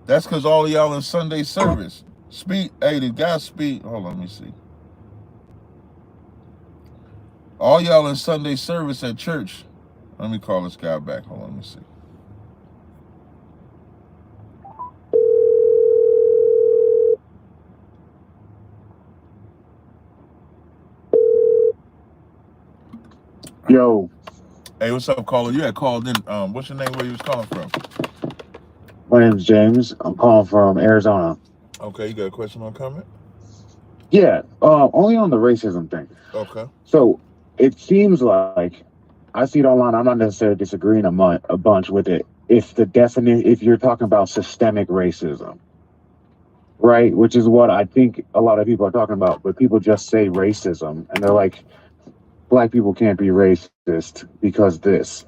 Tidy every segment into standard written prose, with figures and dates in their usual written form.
That's because all of y'all in Sunday service. Speak, hey, the guy speak. Hold on, let me see. All y'all in Sunday service at church. Let me call this guy back. Hold on, let me see. Yo, Hey, what's up, caller? You had called in. What's your name? Where you was calling from? my name's James. I'm calling from Arizona. Okay, you got a question or comment? Yeah, only on the racism thing. Okay. So it seems like I see it online. I'm not necessarily disagreeing a bunch with it. If you're talking about systemic racism, right, which is what I think a lot of people are talking about, but people just say racism and they're like, black people can't be racist because this.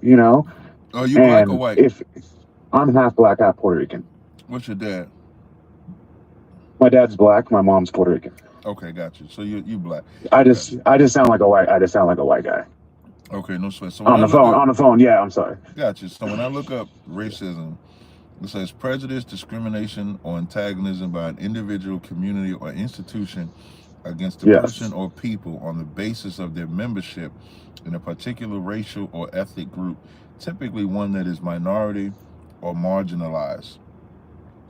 Oh, you black or And white? if I'm half black, half Puerto Rican. What's your dad? My dad's black, my mom's Puerto Rican. Okay, got you. So you black. I Got just you. I just sound like a white I just sound like a white guy. Okay, no sweat. So when On I the look phone, up, on the phone, yeah, I'm sorry. got you. So when I look up racism, it says prejudice, discrimination, or antagonism by an individual, community, or institution against a person Yes. or people on the basis of their membership in a particular racial or ethnic group, typically one that is minority or marginalized.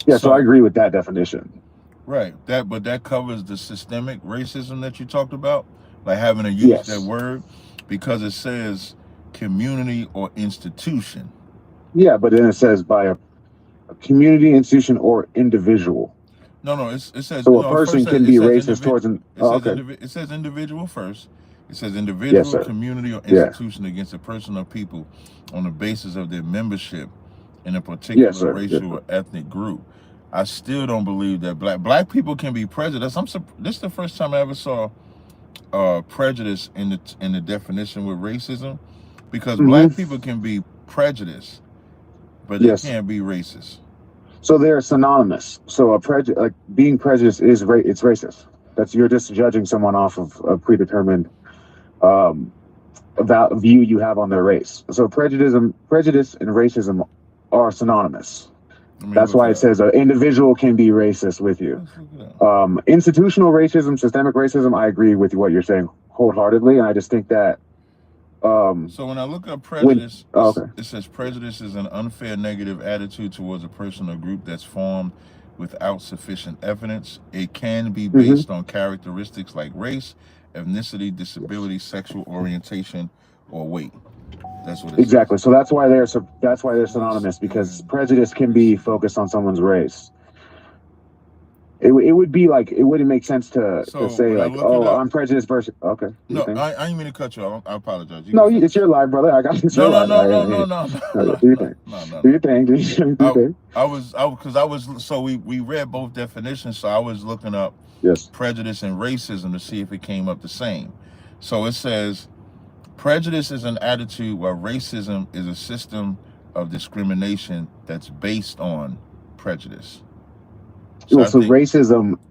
Yeah, so I So, agree with that definition. right, but that covers the systemic racism that you talked about, like having to use that Yes. word because it says community or institution. Yeah, but then it says by a community, institution, or individual. No, it says So a no. It first person says can it be says racist individual. towards an It oh, says okay. it says individual first. It says Yes, individual, sir. community, or Yeah. institution against a person or people on the basis of their membership in a Yes, particular sir. Yes, racial sir. or ethnic group. I still don't believe that black people can be prejudiced. This is the first time I ever saw prejudice in the definition with racism, because black Mm-hmm. people can be prejudiced, but they Yes. can't be racist. So they're synonymous. So like being prejudiced it's racist. That's you're just judging someone off of a predetermined um about view you have on their race. So prejudice and racism are synonymous. Let me That's look why it it up. says an individual can be racist with you. Let's look it up. Institutional racism, systemic racism, I agree with what you're saying wholeheartedly. And I just think that So when I look up when, prejudice, oh, okay. it says prejudice is an unfair negative attitude towards a person or group that's formed without sufficient evidence. It can be Hmm. based on characteristics like race, ethnicity, Yes. disability, sexual orientation, or weight. That's what it says. Exactly. So that's why they're synonymous because Understand prejudice can be racism. focused on someone's race. It would be like it wouldn't make sense to So say when I like, look it oh, up, I'm prejudiced versus okay, do you no, think? I didn't mean to cut you off. I apologize. You can No, it's finish. your life, brother. I got it's No, your no, life. no, no, Hey, no, no, no, no, no, do your no, thing. no, no, Do no. your thing. Do your I thing. because I was so we read both definitions, so I was looking up Yes. prejudice and racism to see if it came up the same. So it says prejudice is an attitude while racism is a system of discrimination that's based on prejudice. So Well, I so think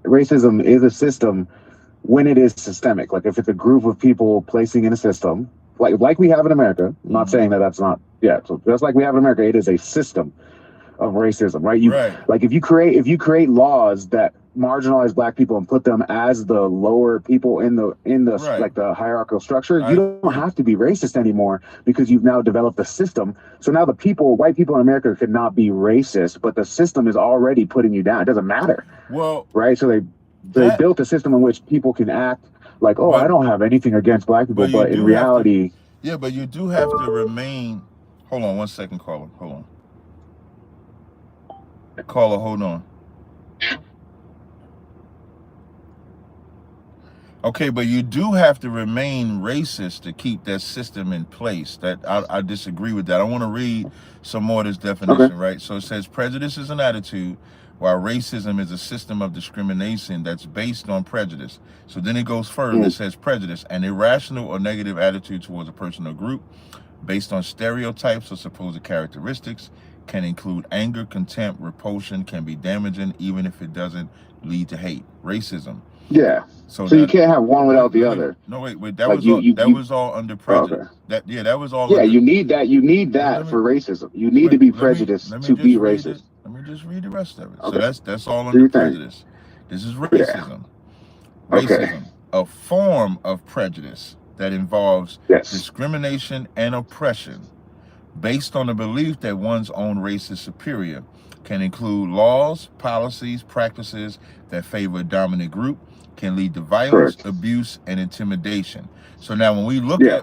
racism is a system when it is systemic. Like if it's a group of people placing in a system, like we have in America. I'm not mm-hmm. saying that that's not. Yeah. So just like we have in America, it is a system of racism, right? You Right, like if you create laws that marginalize black people and put them as the lower people in the right. like the hierarchical structure, I you don't have agree. to be racist anymore because you've now developed a system. So now white people in America could not be racist, but the system is already putting you down. It doesn't matter, Well, right? So they that built a system in which people can act like, oh, but I don't have anything against black people, but you but in do have to, reality, yeah, but you do have to remain. Hold on 1 second, caller. Hold on, caller. Hold on. Okay, but you do have to remain racist to keep that system in place. That I disagree with that. I want to read some more of this okay, definition, right? So it says prejudice is an attitude, while racism is a system of discrimination that's based on prejudice. So then it goes further. It mm, says prejudice, an irrational or negative attitude towards a person or group based on stereotypes or supposed characteristics, can include anger, contempt, repulsion, can be damaging even if it doesn't lead to hate. Racism. yeah. So So you that can't have one without the let me other. no wait, Like that was all under oh, prejudice. okay. That that was all Yeah, under you need that. You need let, that let me for racism. You need to wait, be let me prejudiced to just be read it. racist. me just read the rest of it. Okay. So that's all Do under you think? prejudice. This is racism. Okay. Racism, a form of prejudice that involves Yes. discrimination and oppression based on the belief that one's own race is superior, can include laws, policies, practices that favor a dominant group, can lead to violence, Correct. abuse, and intimidation. So now when we look Yeah.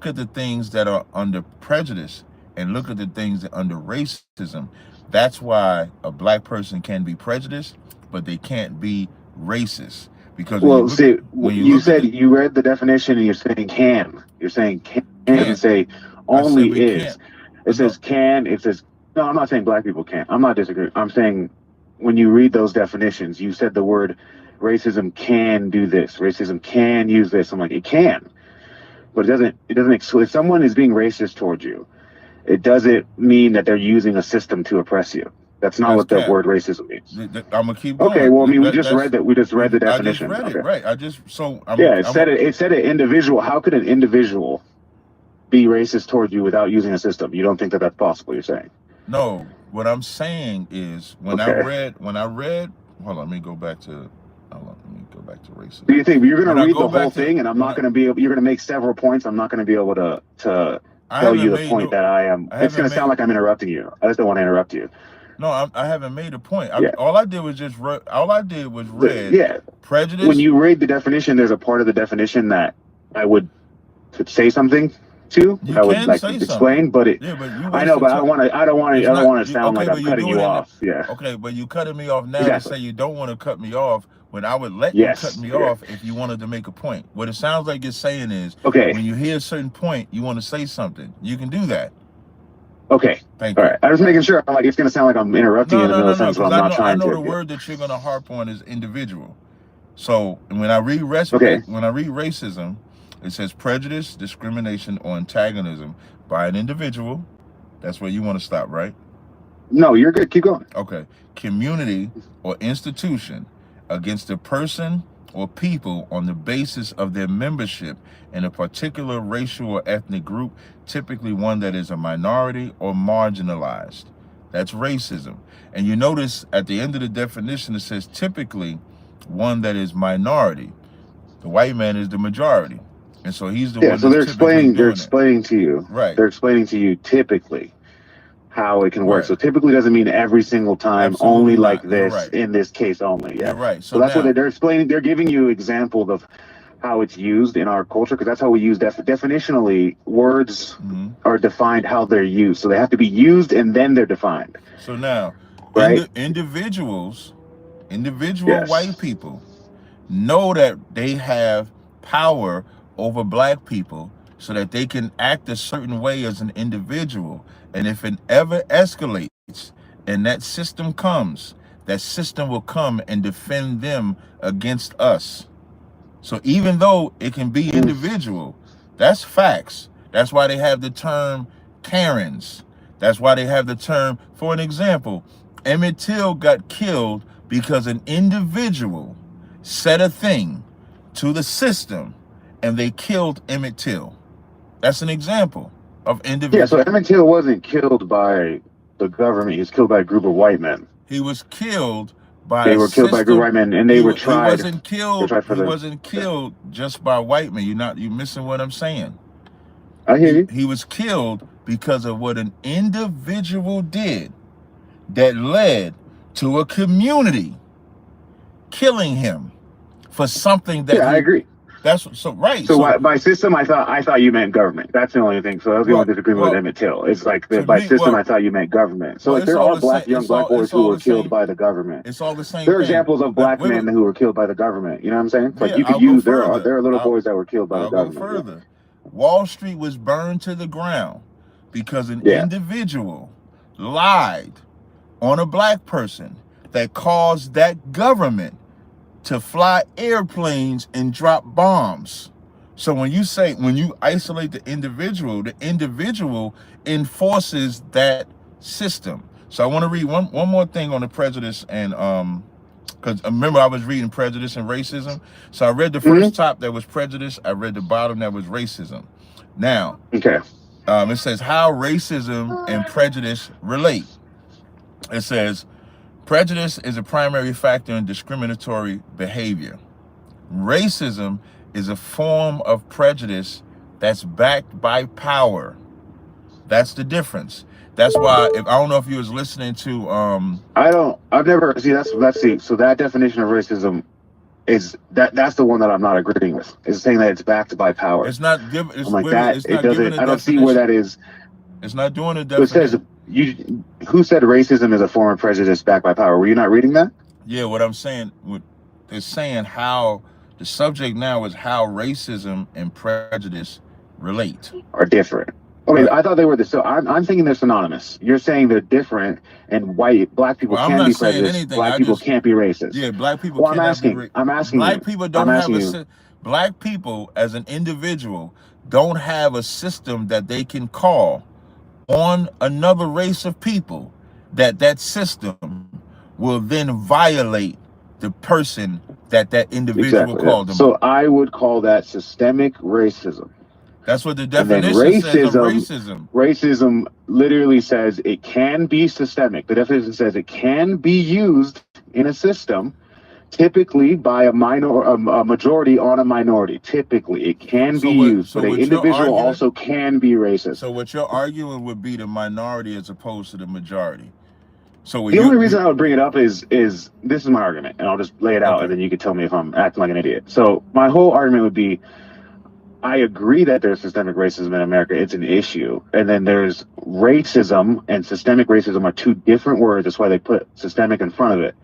at the things that are under prejudice and look at the things that are under racism, that's why a black person can be prejudiced, but they can't be racist. Because when Well, you look see, at, when you you look said at the, you read the definition and you're saying can. You're saying can. It doesn't can't, say I said only we is. can't. It says No, can. It says no. I'm not saying black people can't. I'm not disagreeing. I'm saying when you read those definitions, you said the word racism can do this. Racism can use this. I'm like, it can, but it doesn't. It doesn't. If someone is being racist towards you, it doesn't mean that they're using a system to oppress you. That's not that's what the cap. word racism means. I'm gonna keep Okay, going. well, I mean, we That- just read that's that. We just read the I just definition. read it, Okay. right? I just so Yeah, it I'm said it. It said an individual. How could an individual be racist towards you without using a system? You don't think that that's possible? You're saying? no. What I'm saying is when I Okay. read, hold on, let me go back to racism. Do you think you're When going I to read go the whole back to thing, and I'm when not going to be able? You're going to make several points. I'm not going to be able to I tell haven't you the made point no, that I am. I It's going haven't to sound made like I'm interrupting you. I just don't want to interrupt you. no, I haven't made a point. Yeah. All I did was just read Yeah. prejudice. When you read the definition, there's a part of the definition that I would say something to. You I would can like say explain, something. but it. Yeah, but you I know, wasting but I time. don't want to. I don't want to. It's I don't not want to you, sound okay, like but I'm you're cutting doing you it. off. Yeah. Okay, but you cutting me off now Exactly. to say you don't want to cut me off when I would let you cut Yes. me Okay. off if you wanted to make a point. What it sounds like you're saying is Okay. when you hear a certain point, you want to say something. You can do that. Okay. Thank All you. right. I'm just making sure. I'm like, it's going to sound like I'm interrupting you No, in the no, middle no, of a no, sentence, but because I'm not I trying know to. the word that you're gonna harp on is individual. So when I read Okay. racism, it says prejudice, discrimination, or antagonism by an individual. That's where you want to stop, right? No, you're good. Keep going. Okay. Community or institution against a person or people on the basis of their membership in a particular racial or ethnic group, typically one that is a minority or marginalized. That's racism. And you notice at the end of the definition, it says typically one that is minority. The white man is the majority. And so he's the Yeah. one So that's they're typically explaining. They're doing it. explaining to you. Right. They're explaining to you typically how it can work. Right. So typically doesn't mean every single time, Absolutely only not. like You're this right. in this case only. Yeah. You're right. So that's what they're explaining. They're giving you examples of how it's used in our culture, because that's how we use definitionally. Words are defined how they're used, so they have to be used and then they're defined. So now, right? individual Yes. white people know that they have power over black people, so that they can act a certain way as an individual. And if it ever escalates and that system comes, that system will come and defend them against us. So even though it can be individual, that's facts. That's why they have the term Karens. That's why they have the term, for an example, Emmett Till got killed because an individual said a thing to the system and they killed Emmett Till. That's an example of individual. Yeah, so Emmett Till wasn't killed by the government. He was killed by a group of white men. He was killed by They were killed by a group of white men, and they were tried. He wasn't killed. He wasn't killed just by white men. You're missing what I'm saying. I hear you. He was killed because of what an individual did that led to a community killing him for something that. Yeah, I agree. That's so right. So by system, I thought you meant government. That's the only thing. So that was the only disagreement with Emmett Till. It's like by system, I thought you meant government. So there are young black boys who were killed by the government. It's all the same. There are examples of black men who were killed by the government. You know what I'm saying? Like you could use. There are little boys that were killed by the government. I'll go further. Wall Street was burned to the ground because an individual lied on a black person that caused that government to fly airplanes and drop bombs. So when you isolate the individual enforces that system. So I want to read one more thing on the prejudice and because remember I was reading prejudice and racism. So I read the first top that was prejudice. I read the bottom that was racism. Now, it says how racism and prejudice relate. It says, prejudice is a primary factor in discriminatory behavior. Racism is a form of prejudice that's backed by power. That's the difference. That's why, if I don't know if you was listening to I've never see let's see. So that definition of racism is that's the one that I'm not agreeing with. It's saying that it's backed by power. it's not given it's I'm like women that. it's It not giving doesn't. a I don't see where definition. that is. It's not doing a It says definition. who said racism is a form of prejudice backed by power? Were you not reading that? Yeah, what I'm saying, it's saying how the subject now is how racism and prejudice relate. Or different? Okay, Right. I thought they were so. I'm thinking they're synonymous. You're saying they're different, and black people Well, I'm can not be saying prejudiced. anything. Black I people just can't be racist. Yeah, black people Well, cannot be I'm asking black you. people I'm don't have asking you. black people as an individual don't have a system that they can call on another race of people that system will then violate the person that individual Exactly. Yeah. called them. So I would call that systemic racism. That's what the And then definition says of racism. Racism literally says it can be systemic. The definition says it can be used in a system, typically by a majority on a minority. Typically, it can be used, but an individual also can be racist. So what you're arguing would be the minority as opposed to the majority. So the only reason I would bring it up is this is my argument, and I'll just lay it out, Okay. and then you can tell me if I'm acting like an idiot. So my whole argument would be, I agree that there's systemic racism in America. It's an issue. And then there's racism, and systemic racism are two different words. That's why they put systemic in front of it.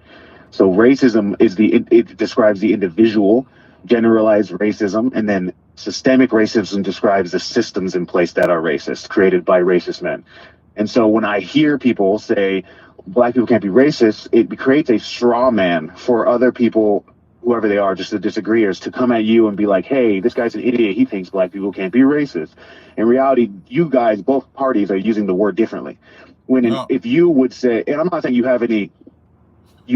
So racism is it describes the individual, generalized racism, and then systemic racism describes the systems in place that are racist, created by racist men. And so when I hear people say black people can't be racist, it creates a straw man for other people, whoever they are, just the disagreeers, to come at you and be like, hey, this guy's an idiot. He thinks black people can't be racist. In reality, you guys, both parties, are using the word differently. If you would say, and I'm not saying you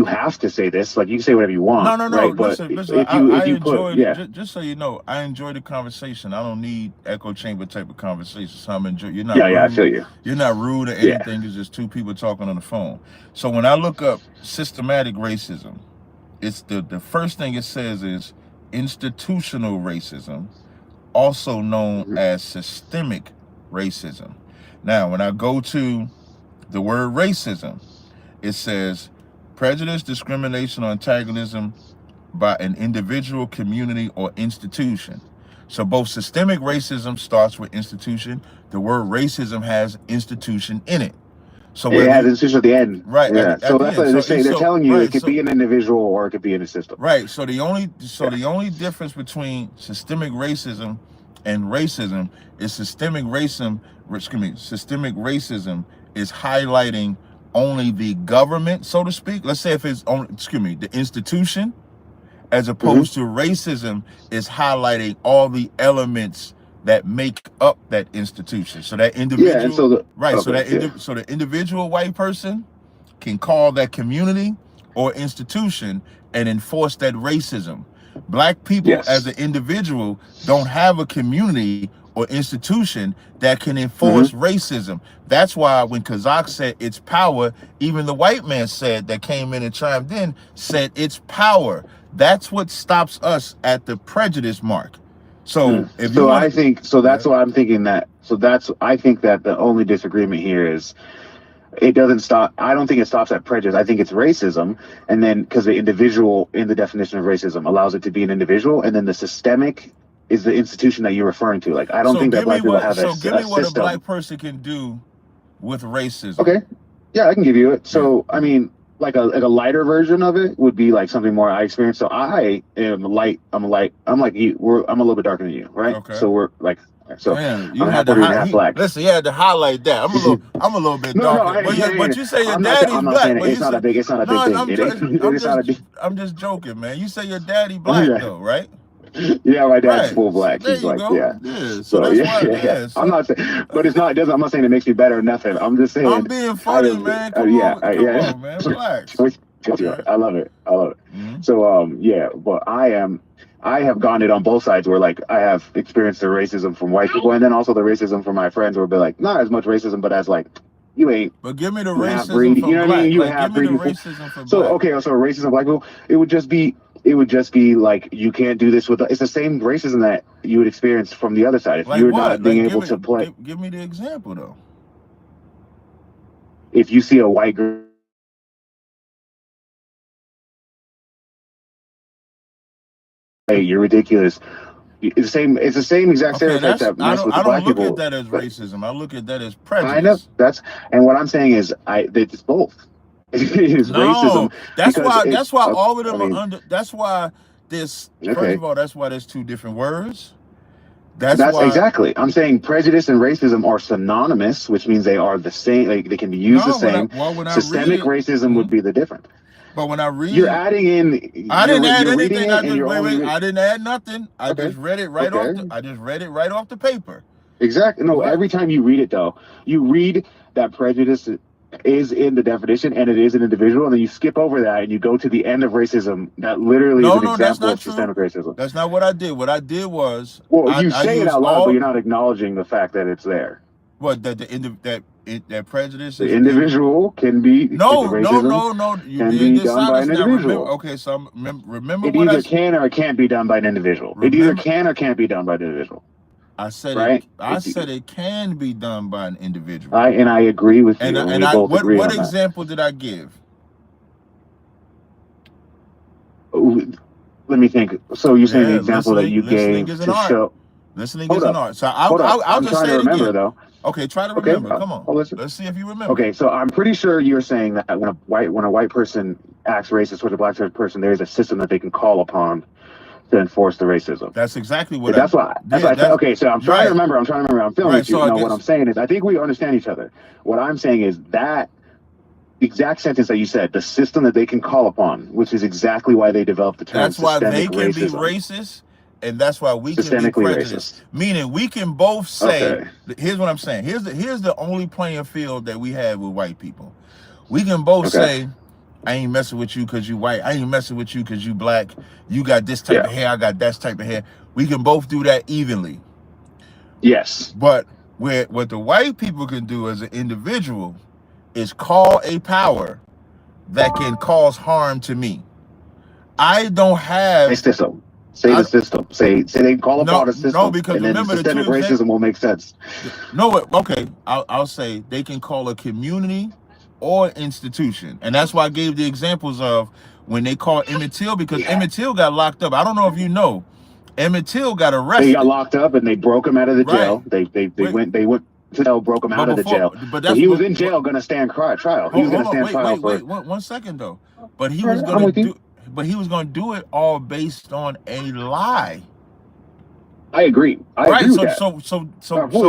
have to say this, like you can say whatever you want. No. Right? Listen, if you put, just so you know, I enjoy the conversation. I don't need echo chamber type of conversation. So I'm enjoying. You're not rude. I feel you. You're not rude or anything. It's just two people talking on the phone. So when I look up systematic racism, it's the first thing it says is institutional racism, also known as systemic racism. Now, when I go to the word racism, it says prejudice, discrimination, or antagonism by an individual, community, or institution. So both systemic racism starts with institution. The word racism has institution in it. So it has institution at the end. Right. Yeah. So that's what they say. They're telling you it could be an individual or it could be in a system. Right. So the only difference between systemic racism and racism is systemic racism is highlighting only the government, so to speak. Let's say if it's only, the institution, as opposed to racism is highlighting all the elements that make up that institution. So that individual, so the individual white person can call that community or institution and enforce that racism. Black people as an individual don't have a community or institution that can enforce racism. That's why when Kazak said it's power, even the white man said that came in and chimed in, said it's power. That's what stops us at the prejudice mark. So I think that's why I'm thinking that. I think that the only disagreement here is it doesn't stop. I don't think it stops at prejudice. I think it's racism. And then because the individual in the definition of racism allows it to be an individual, and then the systemic is the institution that you're referring to. Like, I don't think that black people have a system. So give me what a black person can do with racism. Okay. Yeah, I can give you it. So, I mean, like a lighter version of it would be like something more I experienced. So I am light. I'm like you. I'm a little bit darker than you, right? Okay. So we're like, so man, I'm half Puerto Rican, half black. Listen, you had to highlight that. I'm a little bit darker. But you say your daddy's black. It's not a big thing. I'm just joking, man. You say your daddy black though, right? Yeah, my dad's full black. He's like, yeah. So that's why. So. I'm not saying, but it's not. I'm not saying it makes me better or nothing. I'm just saying. I'm being funny, man. Come on, man. Relax. I love it. Mm-hmm. So, but I have gone it on both sides where like I have experienced the racism from white people and then also the racism from my friends where be like, not as much racism, but as like, You ain't But give me the half racism breed. for You know what I black. mean? You Like, give half me the breed. racism for So black. okay, so racism of black people, it would just be like you can't do this with. It's the same racism that you would experience from the other side if Like you're what? not being Like, able to play. give me the example though. If you see a white girl, hey, you're ridiculous. It's the same. It's the same exact Okay, stereotypes that mess with the I don't black look at people. that as But racism. I look at that as I know prejudice. and what I'm saying is, it's both. It is No, racism because it. that's why all of I them are mean, under. That's why this. First okay, of all, that's why there's two different words. That's that's why. exactly. I'm saying prejudice and racism are synonymous, which means they are the same. Like they can be used the No, same. when I read Systemic it, racism would be the different. but when I You're read, adding in. I didn't add You're reading anything. it, and you're Wait. only. I didn't add nothing. I Okay. just read it right off Okay. the. I just read it right off the paper. Exactly. No, What? every time you read it, though, you read that prejudice is in the definition and it is an individual, and then you skip over that and you go to the end of racism. That literally is an No, that's example not of true. systemic racism. That's not what I did. What I did was Well, you I say it used out loud, but all you're not acknowledging the fact that it's there. what that that prejudice The is individual can be racism no. You can being be done by dishonest an now. individual. Okay, so remember It what either can or it can't be done by an individual. It either remember. can or can't be done by an individual. I said Right? I said it can be done by an individual. I agree with you. And we both agree what on that. example did I give? Let me think. So you're saying the example that you listening gave is an to art. show. Listening Hold is an up. art. So Hold up. I'll I'm just trying say to it remember again. though. Okay, try to Okay, remember. Come on. I'll listen. Let's see if you remember. Okay, so I'm pretty sure you're saying that when a white person acts racist towards a black person, there is a system that they can call upon to enforce the racism. That's exactly what That's why. Okay, so I'm trying to remember. I'm feeling with you. So What I'm saying is, I think we understand each other. What I'm saying is that exact sentence that you said, the system that they can call upon, which is exactly why they developed the term that's why they systemic can racism. be racist, and that's why we can be Systemically prejudiced. racist. Meaning we can both say, Okay. here's what I'm saying. Here's the only playing field that we have with white people. We can both Okay. say, I ain't messing with you because you white. I ain't messing with you because you black. You got this type of hair. I got that type of hair. We can both do that evenly. Yes. But what the white people can do as an individual is call a power that can cause harm to me. I don't have. System. Say the system. Say they call upon a system. No, because and then remember systemic racism will make sense. No, okay. I'll say they can call a community or institution, and that's why I gave the examples of when they call Emmett Till, because Emmett Till got locked up. I don't know if you know, Emmett Till got arrested. They got locked up and they broke him out of the jail. They went to jail, broke him out of the jail. But he was in jail going to stand trial. He was going to stand trial for. Wait, 1 second though. But he was going to do. But he was going to do it all based on a lie. I agree. I agree with that. So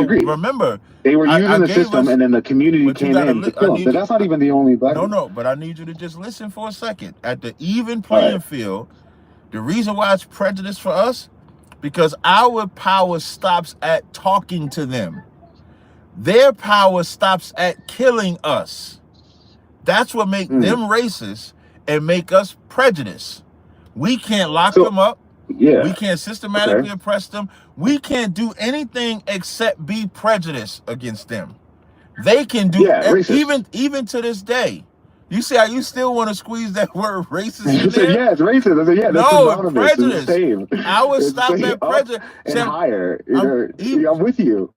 remember, they were using the system, and then the community came in to kill him. But that's not even the only black. No, but I need you to just listen for a second. At the even playing field, the reason why it's prejudice for us, because our power stops at talking to them. Their power stops at killing us. That's what makes them racist and make us prejudiced. We can't lock them up. Yeah. We can't systematically oppress them. We can't do anything except be prejudiced against them. They can do even to this day. You see how you still want to squeeze that word racist in there? Yeah, it's racist. I said, no, it's prejudice. It's the same. I would stop at prejudice. And higher. I'm with you.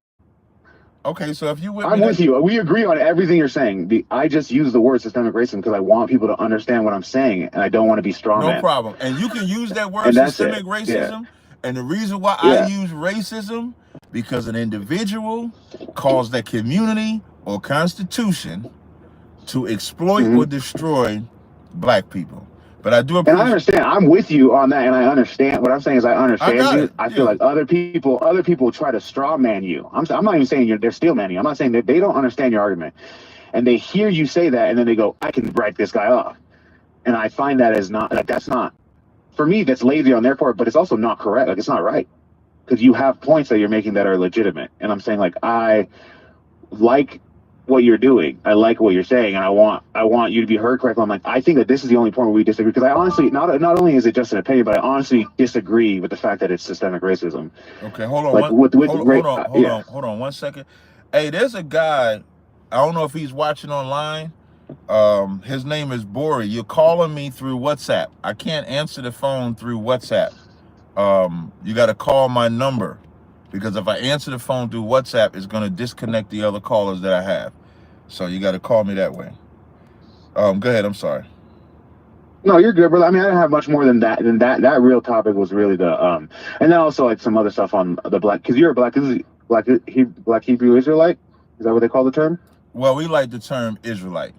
Okay, so if you I'm with you. We agree on everything you're saying. I just use the word systemic racism because I want people to understand what I'm saying, and I don't want to be strong. No problem. And you can use that word systemic racism. And the reason why I use racism, because an individual caused that community or constitution to exploit or destroy black people. But I do appreciate. And I understand. I'm with you on that, and I understand. What I'm saying is, I understand you. I feel like other people try to straw man you. I'm not even saying they're steel manning. I'm not saying that they don't understand your argument, and they hear you say that, and then they go, "I can write this guy off," and I find that as not like that's not for me. That's lazy on their part, but it's also not correct. Like it's not right because you have points that you're making that are legitimate, and I'm saying like I like what you're doing. I like what you're saying, and I want you to be heard correctly. I'm like, I think that this is the only point where we disagree, because I honestly, not only is it just an opinion, but I honestly disagree with the fact that it's systemic racism. Okay, hold on. Like hold on 1 second. Hey, there's a guy, I don't know if he's watching online. His name is Bori. You're calling me through WhatsApp. I can't answer the phone through WhatsApp. You got to call my number, because if I answer the phone through WhatsApp, it's going to disconnect the other callers that I have. So you got to call me that way. Go ahead. I'm sorry. No, you're good, brother. I mean, I didn't have much more than that. That real topic was really the and then also like some other stuff on the black, because you're a black Hebrew Israelite. Is that what they call the term? Well, we like the term Israelite.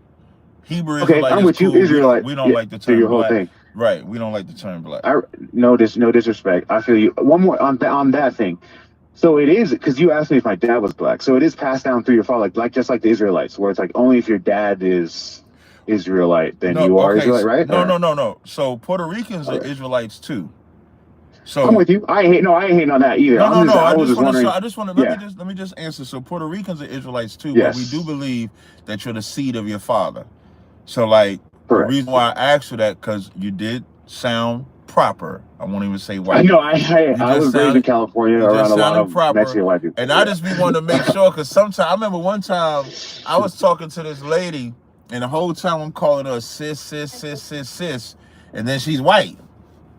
Hebrew Okay, Israelite I'm is with you. cool. Israelite. We don't like the So term your whole black. thing. Right. We don't like the term black. No disrespect. I feel you. One more on that thing. So it is, because you asked me if my dad was black. So it is passed down through your father, like just like the Israelites, where it's like only if your dad is Israelite, then you are Israelite, right? No. So Puerto Ricans are Israelites too. So I'm with you. I ain't hating on that either. No. I was just wondering. Let me just answer. So Puerto Ricans are Israelites too, but we do believe that you're the seed of your father. So like Correct. The reason why I asked you that, because you did sound proper. I won't even say white. I know. I was raised in California around a lot of Mexican white people. And I just be wanting to make sure, because sometimes I remember one time I was talking to this lady, and the whole time I'm calling her sis, and then she's white.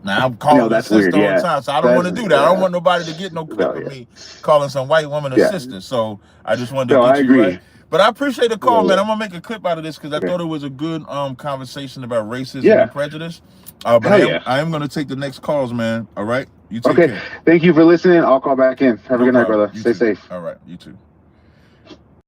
Now I'm calling her sister all the time, so I don't want to do that. I don't want nobody to get no clip of me calling some white woman a sister. So I just wanted to get you right. But I appreciate the call, man. I'm gonna make a clip out of this because I thought it was a good conversation about racism and prejudice. But I am gonna take the next calls, man. All right, you take care. Thank you for listening. I'll call back in. Have a good night, brother. Stay safe. All right, you too.